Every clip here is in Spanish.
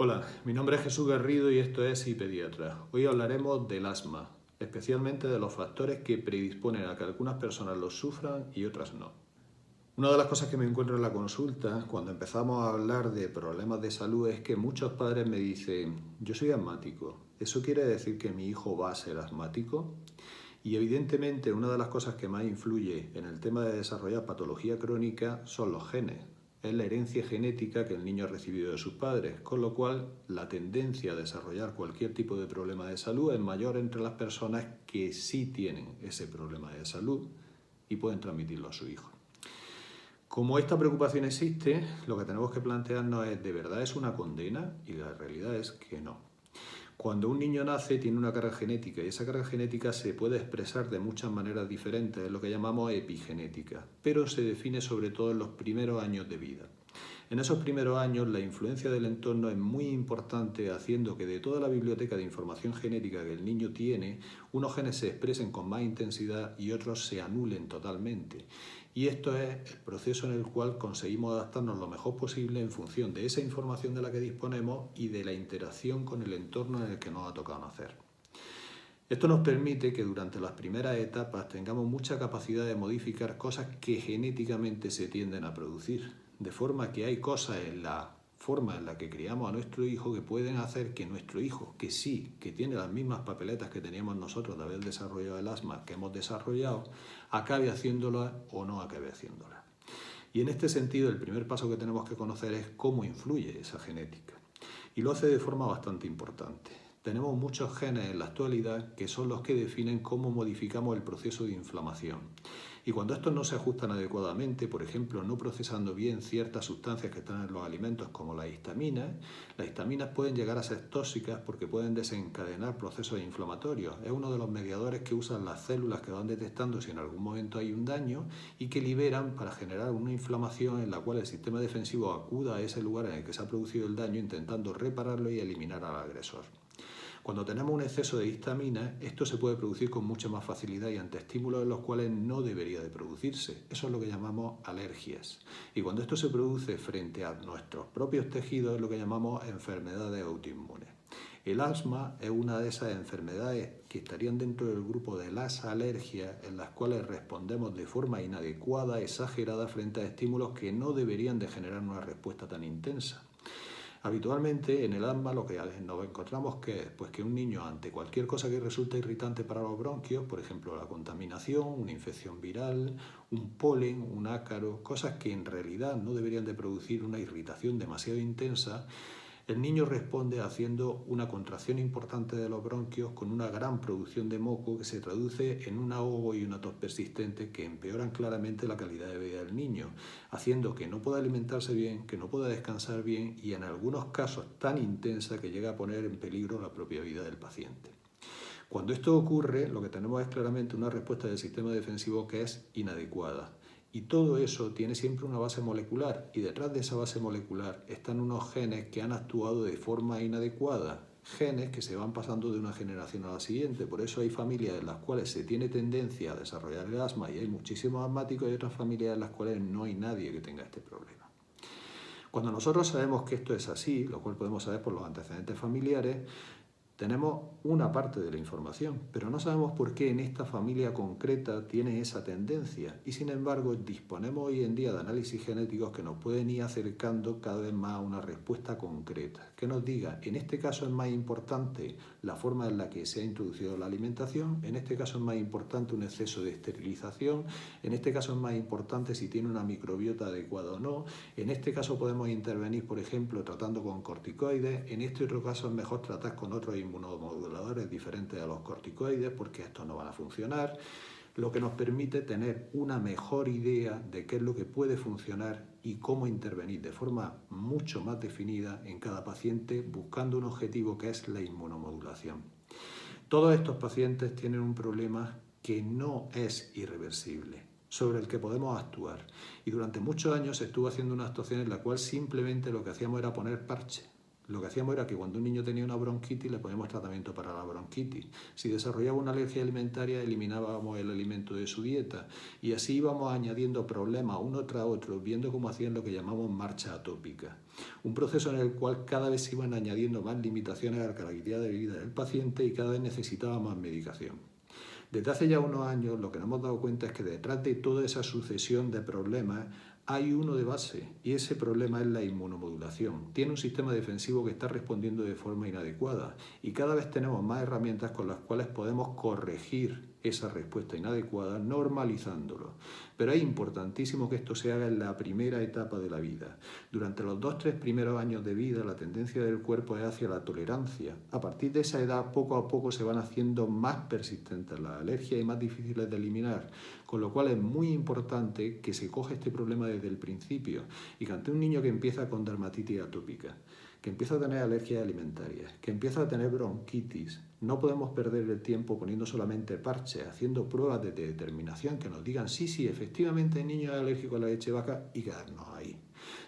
Hola, mi nombre es Jesús Garrido y esto es iPediatra. Hoy hablaremos del asma, especialmente de los factores que predisponen a que algunas personas lo sufran y otras no. Una de las cosas que me encuentro en la consulta cuando empezamos a hablar de problemas de salud es que muchos padres me dicen: yo soy asmático, ¿eso quiere decir que mi hijo va a ser asmático? Y evidentemente una de las cosas que más influye en el tema de desarrollar patología crónica son los genes. Es la herencia genética que el niño ha recibido de sus padres, con lo cual la tendencia a desarrollar cualquier tipo de problema de salud es mayor entre las personas que sí tienen ese problema de salud y pueden transmitirlo a su hijo. Como esta preocupación existe, lo que tenemos que plantearnos es: ¿de verdad es una condena? Y la realidad es que no. Cuando un niño nace tiene una carga genética y esa carga genética se puede expresar de muchas maneras diferentes, es lo que llamamos epigenética, pero se define sobre todo en los primeros años de vida. En esos primeros años la influencia del entorno es muy importante, haciendo que de toda la biblioteca de información genética que el niño tiene, unos genes se expresen con más intensidad y otros se anulen totalmente. Y esto es el proceso en el cual conseguimos adaptarnos lo mejor posible en función de esa información de la que disponemos y de la interacción con el entorno en el que nos ha tocado nacer. Esto nos permite que durante las primeras etapas tengamos mucha capacidad de modificar cosas que genéticamente se tienden a producir, de forma que hay cosas en la forma en la que criamos a nuestro hijo que pueden hacer que nuestro hijo, que sí, que tiene las mismas papeletas que teníamos nosotros de haber desarrollado el asma que hemos desarrollado, acabe haciéndola o no acabe haciéndola. Y en este sentido, el primer paso que tenemos que conocer es cómo influye esa genética. Y lo hace de forma bastante importante. Tenemos muchos genes en la actualidad que son los que definen cómo modificamos el proceso de inflamación. Y cuando estos no se ajustan adecuadamente, por ejemplo, no procesando bien ciertas sustancias que están en los alimentos como las histaminas pueden llegar a ser tóxicas porque pueden desencadenar procesos inflamatorios. Es uno de los mediadores que usan las células que van detectando si en algún momento hay un daño y que liberan para generar una inflamación en la cual el sistema defensivo acuda a ese lugar en el que se ha producido el daño intentando repararlo y eliminar al agresor. Cuando tenemos un exceso de histamina, esto se puede producir con mucha más facilidad y ante estímulos en los cuales no debería de producirse. Eso es lo que llamamos alergias. Y cuando esto se produce frente a nuestros propios tejidos es lo que llamamos enfermedades autoinmunes. El asma es una de esas enfermedades que estarían dentro del grupo de las alergias, en las cuales respondemos de forma inadecuada, exagerada, frente a estímulos que no deberían de generar una respuesta tan intensa. Habitualmente en el asma lo que nos encontramos que es que un niño ante cualquier cosa que resulte irritante para los bronquios, por ejemplo la contaminación, una infección viral, un polen, un ácaro, cosas que en realidad no deberían de producir una irritación demasiado intensa, el niño responde haciendo una contracción importante de los bronquios con una gran producción de moco que se traduce en un ahogo y una tos persistente que empeoran claramente la calidad de vida del niño, haciendo que no pueda alimentarse bien, que no pueda descansar bien y en algunos casos tan intensa que llega a poner en peligro la propia vida del paciente. Cuando esto ocurre, lo que tenemos es claramente una respuesta del sistema defensivo que es inadecuada. Y todo eso tiene siempre una base molecular y detrás de esa base molecular están unos genes que han actuado de forma inadecuada, genes que se van pasando de una generación a la siguiente. Por eso hay familias en las cuales se tiene tendencia a desarrollar el asma y hay muchísimos asmáticos y otras familias en las cuales no hay nadie que tenga este problema. Cuando nosotros sabemos que esto es así, lo cual podemos saber por los antecedentes familiares, tenemos una parte de la información, pero no sabemos por qué en esta familia concreta tiene esa tendencia y sin embargo disponemos hoy en día de análisis genéticos que nos pueden ir acercando cada vez más a una respuesta concreta, que nos diga: en este caso es más importante la forma en la que se ha introducido la alimentación, en este caso es más importante un exceso de esterilización, en este caso es más importante si tiene una microbiota adecuada o no, en este caso podemos intervenir, por ejemplo, tratando con corticoides, en este otro caso es mejor tratar con otros inmunomoduladores diferentes a los corticoides porque estos no van a funcionar, lo que nos permite tener una mejor idea de qué es lo que puede funcionar y cómo intervenir de forma mucho más definida en cada paciente buscando un objetivo que es la inmunomodulación. Todos estos pacientes tienen un problema que no es irreversible, sobre el que podemos actuar. Y durante muchos años se estuvo haciendo una actuación en la cual simplemente lo que hacíamos era poner parche. Lo que hacíamos era que cuando un niño tenía una bronquitis le poníamos tratamiento para la bronquitis. Si desarrollaba una alergia alimentaria, eliminábamos el alimento de su dieta. Y así íbamos añadiendo problemas uno tras otro, viendo cómo hacían lo que llamamos marcha atópica. Un proceso en el cual cada vez se iban añadiendo más limitaciones a la calidad de vida del paciente y cada vez necesitaba más medicación. Desde hace ya unos años lo que nos hemos dado cuenta es que detrás de toda esa sucesión de problemas hay uno de base y ese problema es la inmunomodulación. Tiene un sistema defensivo que está respondiendo de forma inadecuada y cada vez tenemos más herramientas con las cuales podemos corregir esa respuesta inadecuada normalizándolo. Pero es importantísimo que esto se haga en la primera etapa de la vida. Durante los 2-3 primeros años de vida la tendencia del cuerpo es hacia la tolerancia. A partir de esa edad poco a poco se van haciendo más persistentes las alergias y más difíciles de eliminar, con lo cual es muy importante que se coja este problema desde el principio y que ante un niño que empieza con dermatitis atópica, que empieza a tener alergias alimentarias, que empieza a tener bronquitis, no podemos perder el tiempo poniendo solamente parches, haciendo pruebas de determinación que nos digan sí, efectivamente el niño es alérgico a la leche de vaca y quedarnos ahí.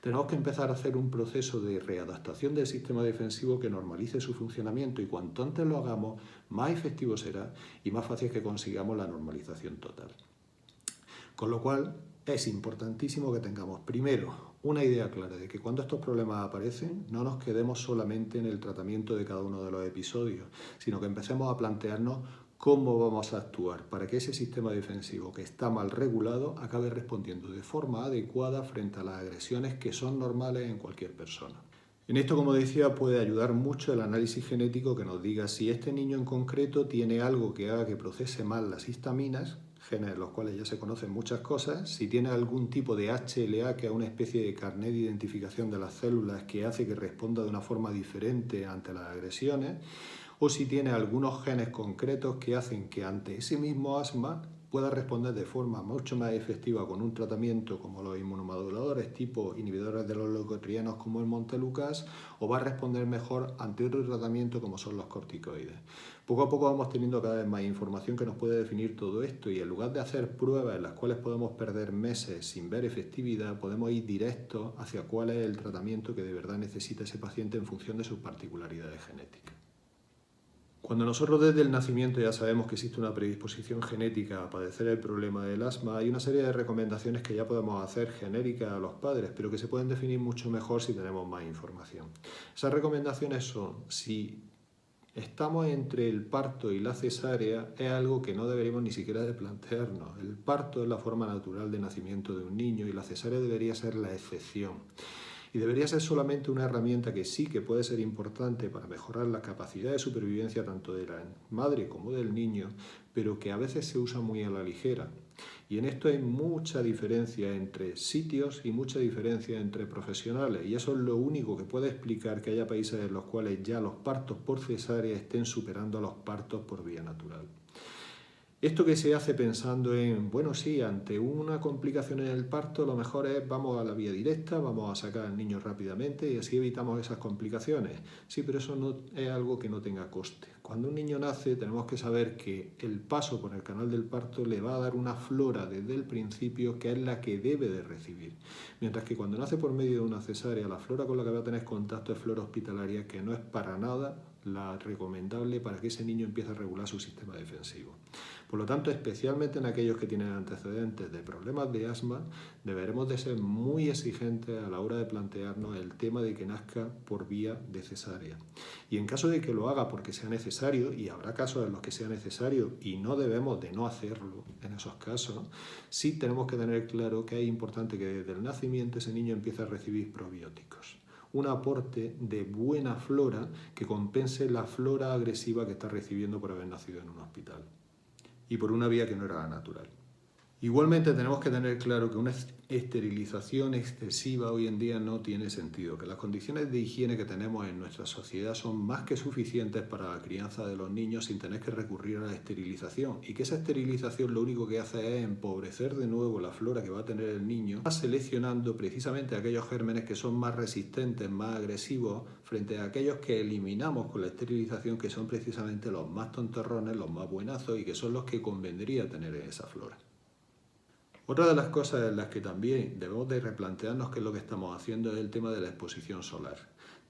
Tenemos que empezar a hacer un proceso de readaptación del sistema defensivo que normalice su funcionamiento y cuanto antes lo hagamos, más efectivo será y más fácil es que consigamos la normalización total. Con lo cual, es importantísimo que tengamos primero una idea clara de que cuando estos problemas aparecen no nos quedemos solamente en el tratamiento de cada uno de los episodios, sino que empecemos a plantearnos cómo vamos a actuar para que ese sistema defensivo que está mal regulado acabe respondiendo de forma adecuada frente a las agresiones que son normales en cualquier persona. En esto, como decía, puede ayudar mucho el análisis genético que nos diga si este niño en concreto tiene algo que haga que procese mal las histaminas, genes de los cuales ya se conocen muchas cosas, si tiene algún tipo de HLA, que es una especie de carnet de identificación de las células que hace que responda de una forma diferente ante las agresiones, o si tiene algunos genes concretos que hacen que ante ese mismo asma pueda responder de forma mucho más efectiva con un tratamiento como los inmunomoduladores tipo inhibidores de los leucotrienos como el Montelukast, o va a responder mejor ante otro tratamiento como son los corticoides. Poco a poco vamos teniendo cada vez más información que nos puede definir todo esto y en lugar de hacer pruebas en las cuales podemos perder meses sin ver efectividad, podemos ir directos hacia cuál es el tratamiento que de verdad necesita ese paciente en función de sus particularidades genéticas. Cuando nosotros desde el nacimiento ya sabemos que existe una predisposición genética a padecer el problema del asma, hay una serie de recomendaciones que ya podemos hacer genéricas a los padres, pero que se pueden definir mucho mejor si tenemos más información. Esas recomendaciones son, si estamos entre el parto y la cesárea, es algo que no deberíamos ni siquiera de plantearnos. El parto es la forma natural de nacimiento de un niño y la cesárea debería ser la excepción. Y debería ser solamente una herramienta que sí que puede ser importante para mejorar la capacidad de supervivencia tanto de la madre como del niño, pero que a veces se usa muy a la ligera. Y en esto hay mucha diferencia entre sitios y mucha diferencia entre profesionales, y eso es lo único que puede explicar que haya países en los cuales ya los partos por cesárea estén superando a los partos por vía natural. Esto que se hace pensando en, bueno, sí, ante una complicación en el parto, lo mejor es vamos a la vía directa, vamos a sacar al niño rápidamente y así evitamos esas complicaciones. Sí, pero eso no es algo que no tenga coste. Cuando un niño nace tenemos que saber que el paso por el canal del parto le va a dar una flora desde el principio que es la que debe de recibir. Mientras que cuando nace por medio de una cesárea, la flora con la que va a tener contacto es flora hospitalaria, que no es para nada la recomendable para que ese niño empiece a regular su sistema defensivo. Por lo tanto, especialmente en aquellos que tienen antecedentes de problemas de asma, deberemos de ser muy exigentes a la hora de plantearnos el tema de que nazca por vía de cesárea. Y en caso de que lo haga porque sea necesario, y habrá casos en los que sea necesario y no debemos de no hacerlo en esos casos, sí tenemos que tener claro que es importante que desde el nacimiento ese niño empiece a recibir probióticos. Un aporte de buena flora que compense la flora agresiva que está recibiendo por haber nacido en un hospital y por una vía que no era la natural. Igualmente tenemos que tener claro que una esterilización excesiva hoy en día no tiene sentido, que las condiciones de higiene que tenemos en nuestra sociedad son más que suficientes para la crianza de los niños sin tener que recurrir a la esterilización y que esa esterilización lo único que hace es empobrecer de nuevo la flora que va a tener el niño, seleccionando precisamente aquellos gérmenes que son más resistentes, más agresivos, frente a aquellos que eliminamos con la esterilización, que son precisamente los más tontorrones, los más buenazos y que son los que convendría tener en esa flora. Otra de las cosas en las que también debemos de replantearnos qué es lo que estamos haciendo es el tema de la exposición solar.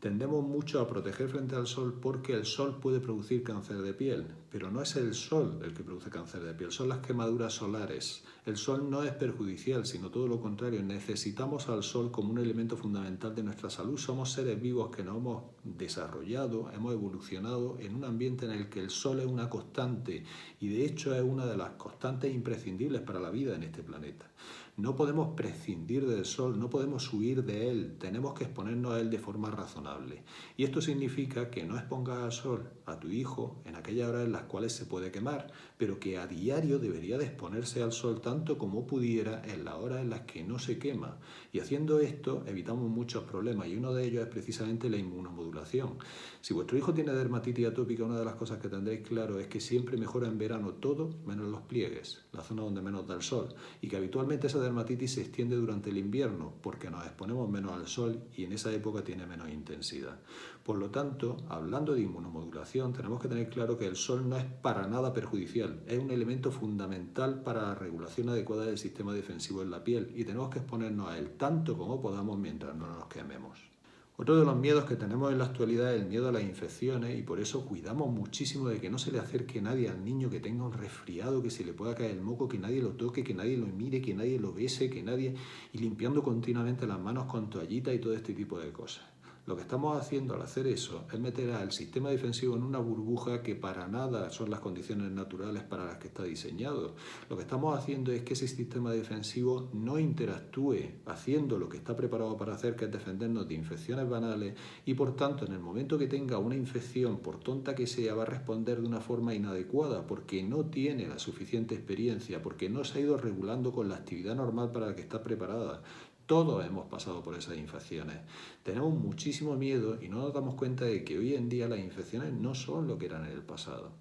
Tendemos mucho a proteger frente al sol porque el sol puede producir cáncer de piel, pero no es el sol el que produce cáncer de piel, son las quemaduras solares. El sol no es perjudicial, sino todo lo contrario. Necesitamos al sol como un elemento fundamental de nuestra salud. Somos seres vivos que nos hemos desarrollado, hemos evolucionado en un ambiente en el que el sol es una constante y de hecho es una de las constantes imprescindibles para la vida en este planeta. No podemos prescindir del sol, no podemos huir de él, tenemos que exponernos a él de forma razonable. Y esto significa que no expongas al sol a tu hijo en aquellas horas en las cuales se puede quemar, pero que a diario debería de exponerse al sol tanto como pudiera en las horas en las que no se quema. Y haciendo esto evitamos muchos problemas y uno de ellos es precisamente la inmunomodulación. Si vuestro hijo tiene dermatitis atópica, una de las cosas que tendréis claro es que siempre mejora en verano todo menos los pliegues, la zona donde menos da el sol, y que habitualmente esa dermatitis se extiende durante el invierno porque nos exponemos menos al sol y en esa época tiene menos intensidad. Por lo tanto, hablando de inmunomodulación, tenemos que tener claro que el sol no es para nada perjudicial, es un elemento fundamental para la regulación adecuada del sistema defensivo en la piel y tenemos que exponernos a él tanto como podamos mientras no nos quememos. Otro de los miedos que tenemos en la actualidad es el miedo a las infecciones y por eso cuidamos muchísimo de que no se le acerque nadie al niño que tenga un resfriado, que se le pueda caer el moco, que nadie lo toque, que nadie lo mire, que nadie lo bese, y limpiando continuamente las manos con toallita y todo este tipo de cosas. Lo que estamos haciendo al hacer eso es meter al sistema defensivo en una burbuja que para nada son las condiciones naturales para las que está diseñado. Lo que estamos haciendo es que ese sistema defensivo no interactúe haciendo lo que está preparado para hacer, que es defendernos de infecciones banales y por tanto en el momento que tenga una infección, por tonta que sea, va a responder de una forma inadecuada porque no tiene la suficiente experiencia, porque no se ha ido regulando con la actividad normal para la que está preparada. Todos hemos pasado por esas infecciones. Tenemos muchísimo miedo y no nos damos cuenta de que hoy en día las infecciones no son lo que eran en el pasado.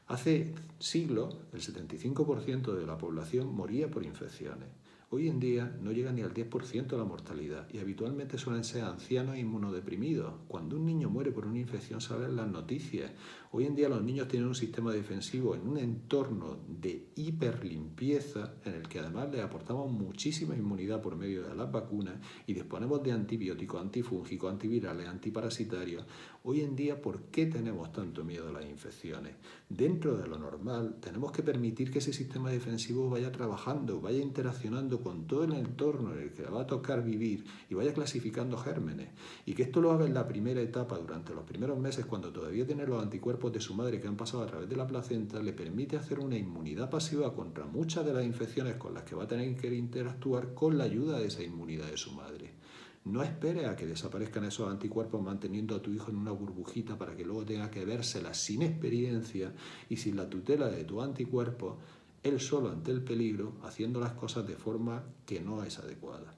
Hace siglos, el 75% de la población moría por infecciones. Hoy en día no llega ni al 10% la mortalidad y habitualmente suelen ser ancianos e inmunodeprimidos. Cuando un niño muere por una infección salen las noticias. Hoy en día los niños tienen un sistema defensivo en un entorno de hiperlimpieza en el que además les aportamos muchísima inmunidad por medio de las vacunas y disponemos de antibióticos, antifúngicos, antivirales, antiparasitarios. Hoy en día, ¿por qué tenemos tanto miedo a las infecciones? Dentro de lo normal, tenemos que permitir que ese sistema defensivo vaya trabajando, vaya interaccionando con todo el entorno en el que le va a tocar vivir y vaya clasificando gérmenes. Y que esto lo haga en la primera etapa, durante los primeros meses, cuando todavía tiene los anticuerpos de su madre que han pasado a través de la placenta, le permite hacer una inmunidad pasiva contra muchas de las infecciones con las que va a tener que interactuar con la ayuda de esa inmunidad de su madre. No esperes a que desaparezcan esos anticuerpos manteniendo a tu hijo en una burbujita para que luego tenga que vérselas sin experiencia y sin la tutela de tu anticuerpo, él solo ante el peligro, haciendo las cosas de forma que no es adecuada.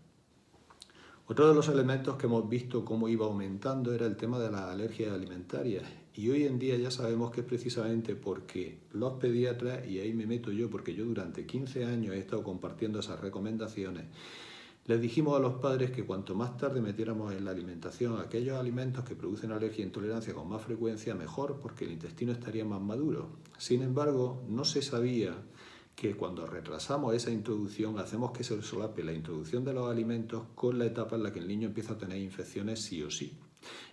Otro de los elementos que hemos visto cómo iba aumentando era el tema de las alergias alimentarias. Y hoy en día ya sabemos que es precisamente porque los pediatras, y ahí me meto yo porque yo durante 15 años he estado compartiendo esas recomendaciones, les dijimos a los padres que cuanto más tarde metiéramos en la alimentación aquellos alimentos que producen alergia e intolerancia con más frecuencia, mejor, porque el intestino estaría más maduro. Sin embargo, no se sabía que cuando retrasamos esa introducción hacemos que se solape la introducción de los alimentos con la etapa en la que el niño empieza a tener infecciones sí o sí.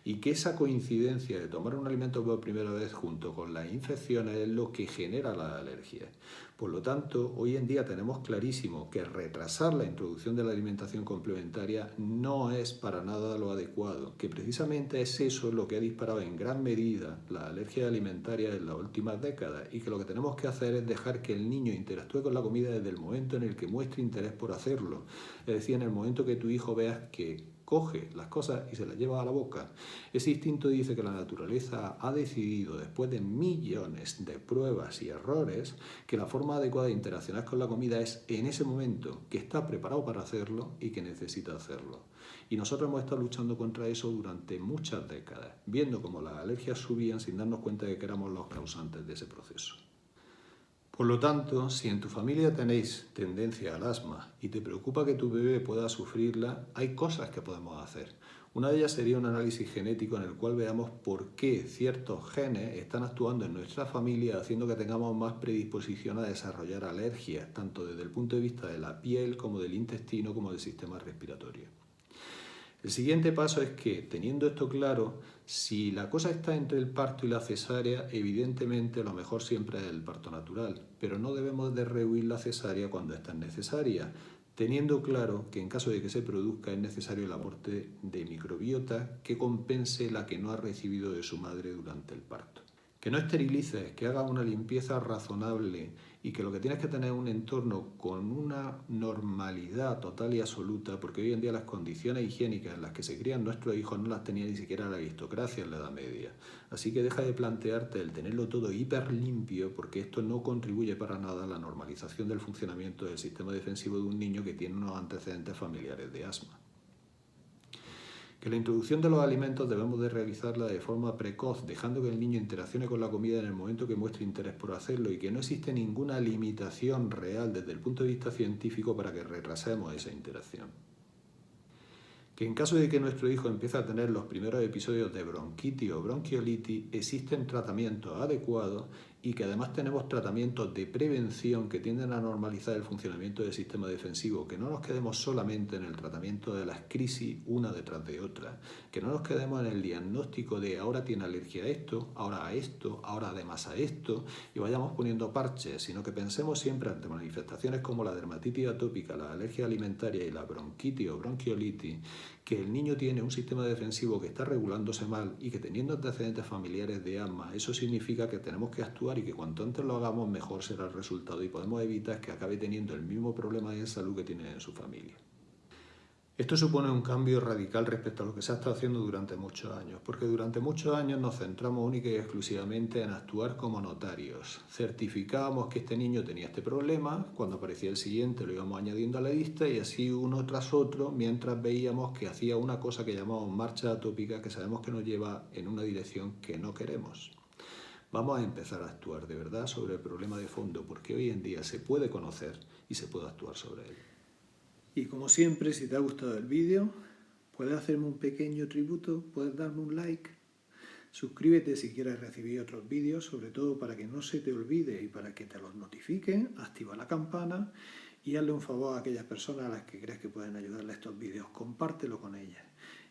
Y que esa coincidencia de tomar un alimento por primera vez junto con las infecciones es lo que genera las alergias. Por lo tanto, hoy en día tenemos clarísimo que retrasar la introducción de la alimentación complementaria no es para nada lo adecuado, que precisamente es eso lo que ha disparado en gran medida las alergias alimentarias en las últimas décadas y que lo que tenemos que hacer es dejar que el niño interactúe con la comida desde el momento en el que muestre interés por hacerlo. Es decir, en el momento que tu hijo veas que coge las cosas y se las lleva a la boca. Ese instinto dice que la naturaleza ha decidido, después de millones de pruebas y errores, que la forma adecuada de interaccionar con la comida es en ese momento, que está preparado para hacerlo y que necesita hacerlo. Y nosotros hemos estado luchando contra eso durante muchas décadas, viendo cómo las alergias subían sin darnos cuenta de que éramos los causantes de ese proceso. Por lo tanto, si en tu familia tenéis tendencia al asma y te preocupa que tu bebé pueda sufrirla, hay cosas que podemos hacer. Una de ellas sería un análisis genético en el cual veamos por qué ciertos genes están actuando en nuestra familia, haciendo que tengamos más predisposición a desarrollar alergias, tanto desde el punto de vista de la piel como del intestino como del sistema respiratorio. El siguiente paso es que, teniendo esto claro, si la cosa está entre el parto y la cesárea, evidentemente lo mejor siempre es el parto natural, pero no debemos de rehuir la cesárea cuando esta es necesaria, teniendo claro que en caso de que se produzca es necesario el aporte de microbiota que compense la que no ha recibido de su madre durante el parto. Que no esterilices, que hagas una limpieza razonable y que lo que tienes que tener es un entorno con una normalidad total y absoluta, porque hoy en día las condiciones higiénicas en las que se crían nuestros hijos no las tenía ni siquiera la aristocracia en la Edad Media. Así que deja de plantearte el tenerlo todo hiper limpio, porque esto no contribuye para nada a la normalización del funcionamiento del sistema defensivo de un niño que tiene unos antecedentes familiares de asma. Que la introducción de los alimentos debemos de realizarla de forma precoz, dejando que el niño interaccione con la comida en el momento que muestre interés por hacerlo y que no existe ninguna limitación real desde el punto de vista científico para que retrasemos esa interacción. Que en caso de que nuestro hijo empiece a tener los primeros episodios de bronquitis o bronquiolitis, existen tratamientos adecuados y que además tenemos tratamientos de prevención que tienden a normalizar el funcionamiento del sistema defensivo, que no nos quedemos solamente en el tratamiento de las crisis una detrás de otra, que no nos quedemos en el diagnóstico de ahora tiene alergia a esto, ahora además a esto, y vayamos poniendo parches, sino que pensemos siempre ante manifestaciones como la dermatitis atópica, la alergia alimentaria y la bronquitis o bronquiolitis, que el niño tiene un sistema defensivo que está regulándose mal y que teniendo antecedentes familiares de asma, eso significa que tenemos que actuar y que cuanto antes lo hagamos mejor será el resultado y podemos evitar que acabe teniendo el mismo problema de salud que tiene en su familia. Esto supone un cambio radical respecto a lo que se ha estado haciendo durante muchos años, porque durante muchos años nos centramos única y exclusivamente en actuar como notarios. Certificábamos que este niño tenía este problema, cuando aparecía el siguiente lo íbamos añadiendo a la lista y así uno tras otro, mientras veíamos que hacía una cosa que llamamos marcha atópica, que sabemos que nos lleva en una dirección que no queremos. Vamos a empezar a actuar de verdad sobre el problema de fondo, porque hoy en día se puede conocer y se puede actuar sobre él. Y como siempre, si te ha gustado el vídeo, puedes hacerme un pequeño tributo, puedes darme un like, suscríbete si quieres recibir otros vídeos, sobre todo para que no se te olvide y para que te los notifiquen, activa la campana y hazle un favor a aquellas personas a las que crees que pueden ayudarle a estos vídeos, compártelo con ellas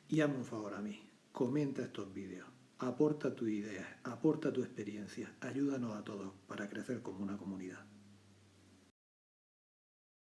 y hazme un favor a mí, comenta estos vídeos, aporta tu idea, aporta tu experiencia, ayúdanos a todos para crecer como una comunidad.